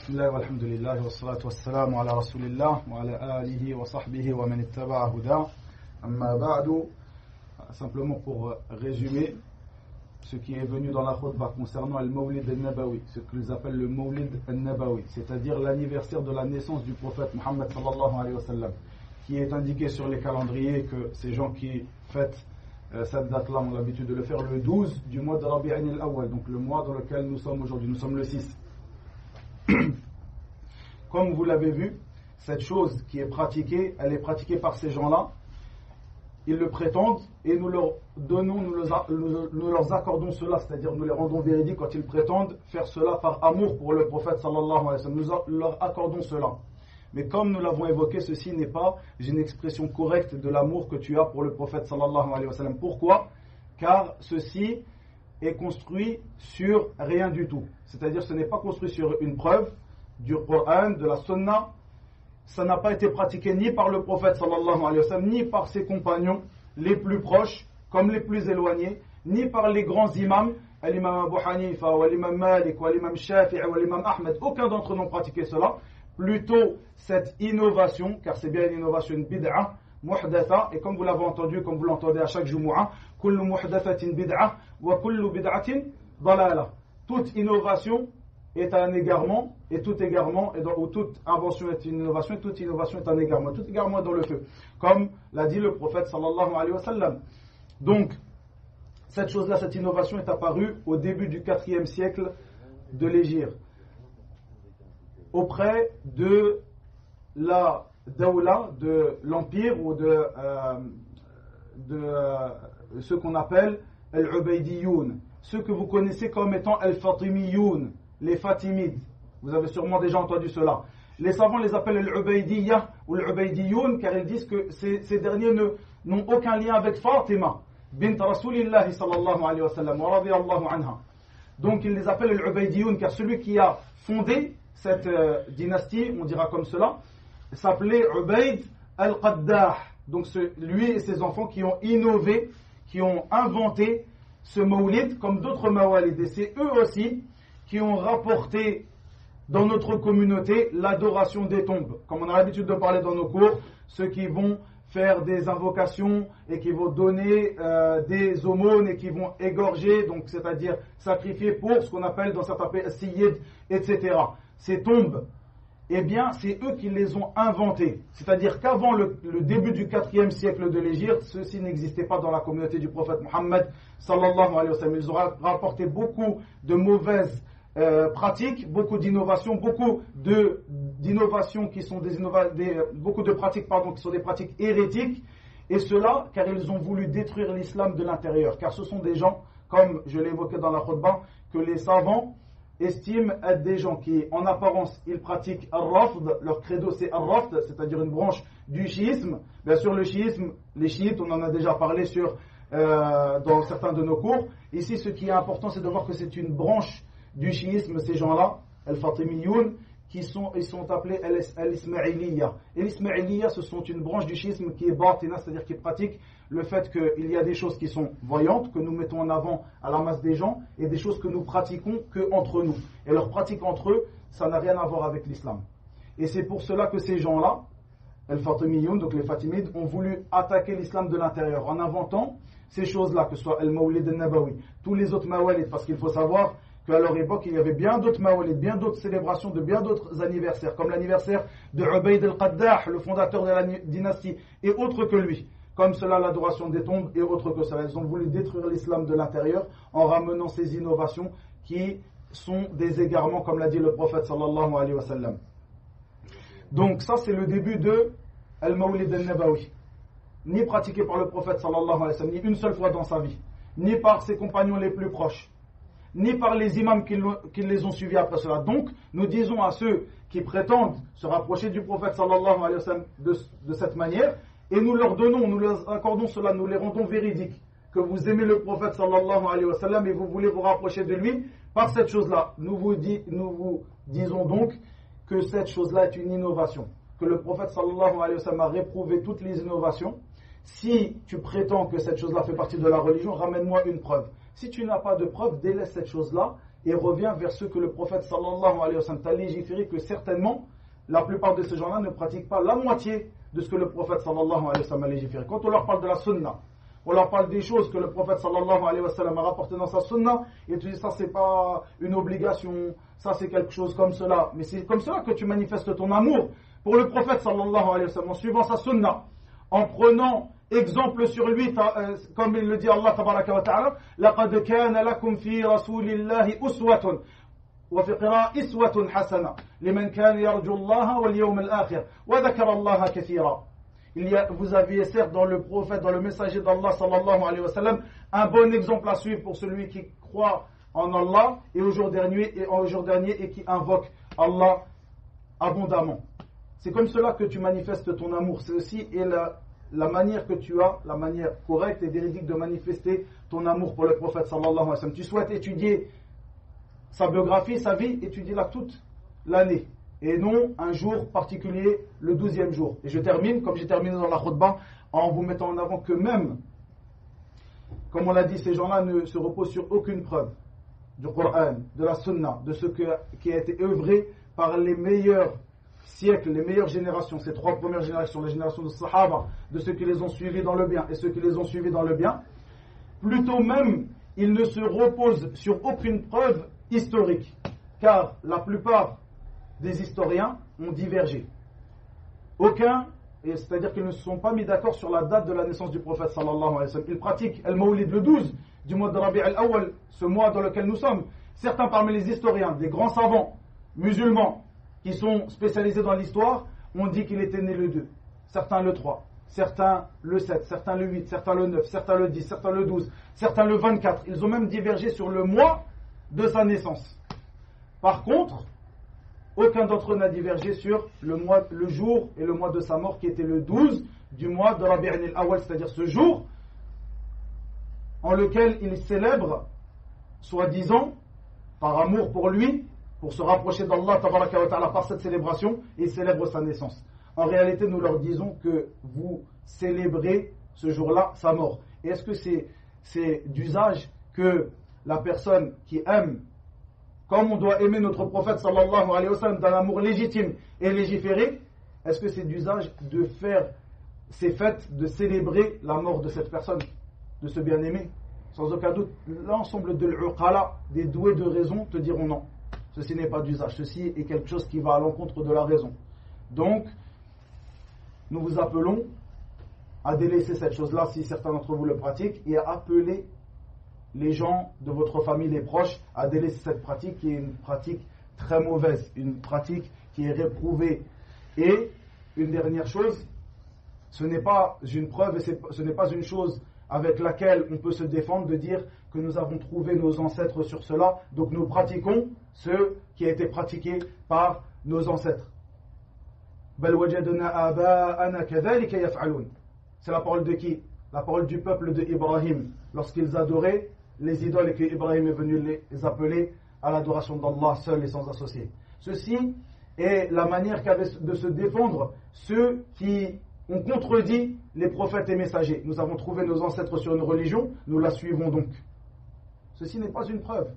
Bismillah walhamdulillah wa salatu wassalamu ala rasulillah wa ala alihi wa sahbihi wa man ittaba'a huda. Amma ba'du. Simplement pour résumer ce qui est venu dans la khutbah concernant le Mawlid al-Nabawi, ce qu'ils appellent le Mawlid al-Nabawi, c'est-à-dire l'anniversaire de la naissance du prophète Muhammad sallallahu alayhi wa sallam, qui est indiqué sur les calendriers que ces gens qui fêtent cette date-là ont l'habitude de le faire le 12 du mois de Rabi'an al-Awwal, donc le mois dans lequel nous sommes aujourd'hui, nous sommes le 6. Comme vous l'avez vu, cette chose qui est pratiquée, elle est pratiquée par ces gens-là. Ils le prétendent et nous leur donnons, nous leur accordons cela, c'est-à-dire nous les rendons véridiques quand ils prétendent faire cela par amour pour le prophète sallallahu alayhi wa sallam. Nous leur accordons cela. Mais comme nous l'avons évoqué, ceci n'est pas une expression correcte de l'amour que tu as pour le prophète sallallahu alayhi wa sallam. Pourquoi ? Car ceci est construit sur rien du tout. C'est-à-dire ce n'est pas construit sur une preuve du Coran, de la Sunna. Ça n'a pas été pratiqué ni par le prophète sallallahu alayhi wa sallam, ni par ses compagnons les plus proches, comme les plus éloignés, ni par les grands imams, l'imam Abu Hanifa, ou l'imam Malik, ou l'imam Shafi'i, ou l'imam Ahmed. Aucun d'entre eux n'ont pratiqué cela. Plutôt cette innovation, car c'est bien une innovation, une bid'a, muhdatha, et comme vous l'avez entendu, comme vous l'entendez à chaque Jumu'ah, kullu muhdathatin bid'a, wa kullu bid'atin dalala. Toute innovation est un égarement, et tout égarement, ou toute invention est une innovation, et toute innovation est un égarement. Tout égarement est dans le feu, comme l'a dit le prophète sallallahu alayhi wa sallam. Donc, cette chose-là, cette innovation est apparue au début du 4e siècle de l'Hégire, auprès de la Dawla, de l'Empire, ou de ce qu'on appelle Al-Ubaydiyoun, ceux que vous connaissez comme étant Al-Fatimiyoun, les Fatimides. Vous avez sûrement déjà entendu cela. Les savants les appellent Al-Ubaydiyya ou Al-Ubaydiyoun, car ils disent que ces derniers n'ont aucun lien avec Fatima, bint Rasulillahi sallallahu alayhi wa sallam, wa radiyallahu anha. Donc ils les appellent Al-Ubaydiyoun, car celui qui a fondé cette dynastie, on dira comme cela, s'appelait Ubayd al-Qaddah. Donc lui et ses enfants qui ont innové, qui ont inventé ce mawlid comme d'autres mawalid. Et c'est eux aussi qui ont rapporté dans notre communauté l'adoration des tombes. Comme on a l'habitude de parler dans nos cours, ceux qui vont faire des invocations et qui vont donner des aumônes et qui vont égorger, donc c'est-à-dire sacrifier pour ce qu'on appelle dans certains pays Sayyid, etc. Ces tombes, eh bien, c'est eux qui les ont inventées. C'est-à-dire qu'avant le début du 4e siècle de l'Hégire, ceci n'existait pas dans la communauté du prophète Muhammad sallallahu alayhi wa sallam. Ils ont rapporté beaucoup de mauvaises pratiques, beaucoup d'innovations, beaucoup d'innovations qui sont beaucoup de pratiques qui sont des pratiques hérétiques. Et cela, car ils ont voulu détruire l'islam de l'intérieur. Car ce sont des gens, comme je l'ai évoqué dans la khutbah, que les savants estiment être des gens qui, en apparence, ils pratiquent al-Rafd, leur credo c'est al-Rafd, c'est-à-dire une branche du chiisme. Bien sûr, le chiisme, les chiites, on en a déjà parlé dans certains de nos cours. Ici, ce qui est important, c'est de voir que c'est une branche du chiisme, ces gens-là, al-Fatimiyoun, ils sont appelés al-Ismailiyya. Et l'Ismailiyya, ce sont une branche du chiisme qui est batina, c'est-à-dire qui pratique le fait qu'il y a des choses qui sont voyantes, que nous mettons en avant à la masse des gens, et des choses que nous pratiquons que entre nous. Et leur pratique entre eux, ça n'a rien à voir avec l'islam. Et c'est pour cela que ces gens-là, al-Fatimiyoun, donc les Fatimides, ont voulu attaquer l'islam de l'intérieur en inventant ces choses-là, que ce soit al-Mawlid al-Nabawi, tous les autres mawalid, parce qu'il faut savoir qu'à leur époque, il y avait bien d'autres mawalid, bien d'autres célébrations, de bien d'autres anniversaires, comme l'anniversaire de Ubayd al-Qaddah, le fondateur de la dynastie, et autres que lui, comme cela l'adoration des tombes et autres que cela. Ils ont voulu détruire l'islam de l'intérieur en ramenant ces innovations qui sont des égarements, comme l'a dit le prophète sallallahu alayhi wa sallam. Donc ça, c'est le début de Al-Mawlid al-Nabawi, ni pratiqué par le prophète sallallahu alayhi wa sallam, ni une seule fois dans sa vie, ni par ses compagnons les plus proches, ni par les imams qui les ont suivis après cela. Donc, nous disons à ceux qui prétendent se rapprocher du prophète sallallahu alayhi wa sallam de cette manière, et nous leur accordons cela, nous les rendons véridiques, que vous aimez le prophète sallallahu alayhi wa sallam et vous voulez vous rapprocher de lui par cette chose-là. Nous vous disons donc que cette chose-là est une innovation, que le prophète sallallahu alayhi wa sallam a réprouvé toutes les innovations. Si tu prétends que cette chose-là fait partie de la religion, ramène-moi une preuve. Si tu n'as pas de preuve, délaisse cette chose-là et reviens vers ce que le prophète sallallahu alayhi wa sallam t'a légiféré, que certainement la plupart de ces gens-là ne pratiquent pas la moitié de ce que le prophète sallallahu alayhi wa sallam a légiféré. Quand on leur parle de la sunna, on leur parle des choses que le prophète sallallahu alayhi wa sallam a rapportées dans sa sunna, et tu dis ça c'est pas une obligation, ça c'est quelque chose comme cela, mais c'est comme cela que tu manifestes ton amour pour le prophète sallallahu alayhi wa sallam, en suivant sa sunna, en prenant exemple sur lui, comme il le dit Allah tabaraka wa ta'ala, لَقَدْ كَانَ لَكُمْ فِي رَسُولِ اللَّهِ أُسْوَةٌ وفي قراءة إسوة حسنة لمن كان يرجو الله واليوم الآخر وذكر الله كثيرا. Vous aviez certes dans le prophète, dans le messager d'Allah sallallahu alayhi wa sallam, un bon exemple à suivre pour celui qui croit en Allah et au jour dernier et qui invoque Allah abondamment. C'est comme cela que tu manifestes ton amour. C'est aussi la manière que tu as, la manière correcte et véridique de manifester ton amour pour le prophète sallallahu alayhi wa sallam. Tu souhaites étudier sa biographie, sa vie, étudie-la toute l'année. Et non un jour particulier, le 12e jour. Et je termine, comme j'ai terminé dans la khutbah, en vous mettant en avant que même, comme on l'a dit, ces gens-là ne se reposent sur aucune preuve du Coran, de la Sunna, de ce qui a été œuvré par les meilleurs siècles, les meilleures générations, ces trois premières générations, la génération de Sahaba, de ceux qui les ont suivis dans le bien et ceux qui les ont suivis dans le bien. Plutôt même, ils ne se reposent sur aucune preuve historique, car la plupart des historiens ont divergé. Aucun, c'est-à-dire qu'ils ne se sont pas mis d'accord sur la date de la naissance du prophète sallallahu alayhi wa sallam. Ils pratiquent al-Mawlid le 12 du mois de Rabi' al-Awwal, ce mois dans lequel nous sommes. Certains parmi les historiens, des grands savants musulmans qui sont spécialisés dans l'histoire, ont dit qu'il était né le 2, certains le 3, certains le 7, certains le 8, certains le 9, certains le 10, certains le 12, certains le 24. Ils ont même divergé sur le mois de sa naissance. Par contre, aucun d'entre eux n'a divergé sur le jour et le mois de sa mort, qui était le 12 du mois de Rabi' al-Awwal, c'est-à-dire ce jour en lequel il célèbre, soi-disant, par amour pour lui, pour se rapprocher d'Allah tabaraka wa ta'ala par cette célébration, il célèbre sa naissance. En réalité, nous leur disons que vous célébrez ce jour-là sa mort. Et est-ce que c'est d'usage que la personne qui aime, comme on doit aimer notre prophète sallallahu alayhi wa sallam d'un amour légitime et légiféré, est-ce que c'est d'usage de faire ces fêtes, de célébrer la mort de cette personne, de ce bien-aimé? Sans aucun doute, l'ensemble de l'uqala, des doués de raison, te diront non. Ceci n'est pas d'usage, ceci est quelque chose qui va à l'encontre de la raison. Donc, nous vous appelons à délaisser cette chose-là si certains d'entre vous le pratiquent et à appeler les gens de votre famille, les proches, à délaisser cette pratique qui est une pratique très mauvaise, une pratique qui est réprouvée. Et une dernière chose, ce n'est pas une preuve et ce n'est pas une chose avec laquelle on peut se défendre de dire que nous avons trouvé nos ancêtres sur cela, donc nous pratiquons ce qui a été pratiqué par nos ancêtres. C'est la parole de qui? La parole du peuple de Ibrahim, lorsqu'ils adoraient les idoles et que Ibrahim est venu les appeler à l'adoration d'Allah seul et sans associé. Ceci est la manière qu'avaient de se défendre ceux qui ont contredit les prophètes et messagers. Nous avons trouvé nos ancêtres sur une religion, nous la suivons donc. Ceci n'est pas une preuve.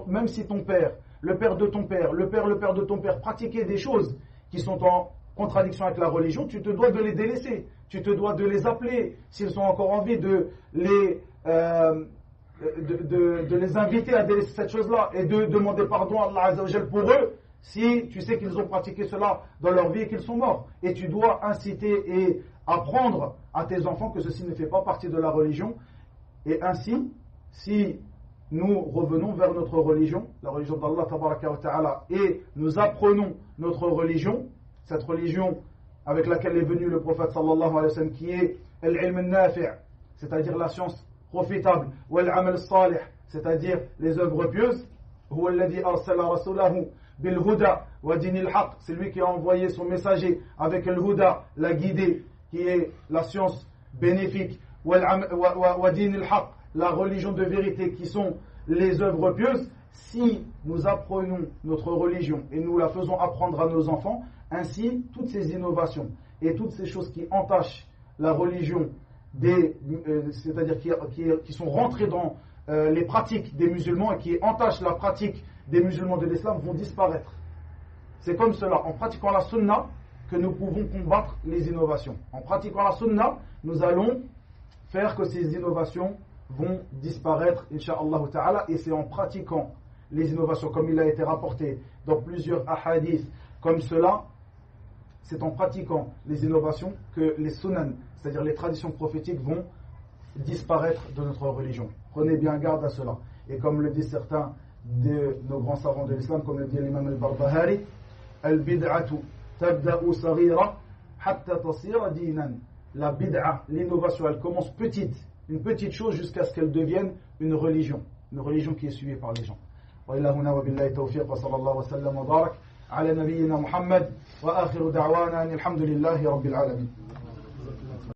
Même si ton père, le père de ton père, le père de ton père pratiquaient des choses qui sont en contradiction avec la religion, tu te dois de les délaisser, tu te dois de les appeler, s'ils sont encore en vie, de les inviter à délaisser cette chose-là et de demander pardon à Allah Azza wa Jal pour eux, si tu sais qu'ils ont pratiqué cela dans leur vie et qu'ils sont morts. Et tu dois inciter et apprendre à tes enfants que ceci ne fait pas partie de la religion. Et ainsi, si nous revenons vers notre religion, la religion d'Allah tabaraka wa ta'ala, et nous apprenons notre religion, cette religion avec laquelle est venu le prophète sallallahu alayhi wa sallam, qui est al-ilm al-nafi', c'est-à-dire la science profitable, ou al-amal salih, c'est-à-dire les œuvres pieuses, huwa alladhi arsala rasulahu bil-huda wa dinil haq, c'est lui qui a envoyé son messager avec le huda, la guidée, qui est la science bénéfique, wa dinil haq, la religion de vérité, qui sont les œuvres pieuses. Si nous apprenons notre religion et nous la faisons apprendre à nos enfants, ainsi toutes ces innovations et toutes ces choses qui entachent la religion, c'est-à-dire qui sont rentrées dans les pratiques des musulmans et qui entachent la pratique des musulmans de l'islam vont disparaître. C'est comme cela, en pratiquant la sunna, que nous pouvons combattre les innovations. En pratiquant la sunna, nous allons faire que ces innovations vont disparaître, incha'Allah ta'ala, et c'est en pratiquant les innovations, comme il a été rapporté dans plusieurs ahadiths comme cela, c'est en pratiquant les innovations que les sunan, c'est-à-dire les traditions prophétiques, vont disparaître de notre religion. Prenez bien garde à cela. Et comme le disent certains de nos grands savants de l'islam, comme le dit l'imam al-Barbahari, al-bid'atu tabda'u saghira hatta tasira dinan. La bid'a, l'innovation, elle commence petite, une petite chose jusqu'à ce qu'elle devienne une religion qui est suivie par les gens. Wa ila huna wa billahi tawfiq wa sallallahu wa sallam wa barak ala nabiyyina Muhammad wa akhiru da'wana alhamdulillahi rabbil alamin.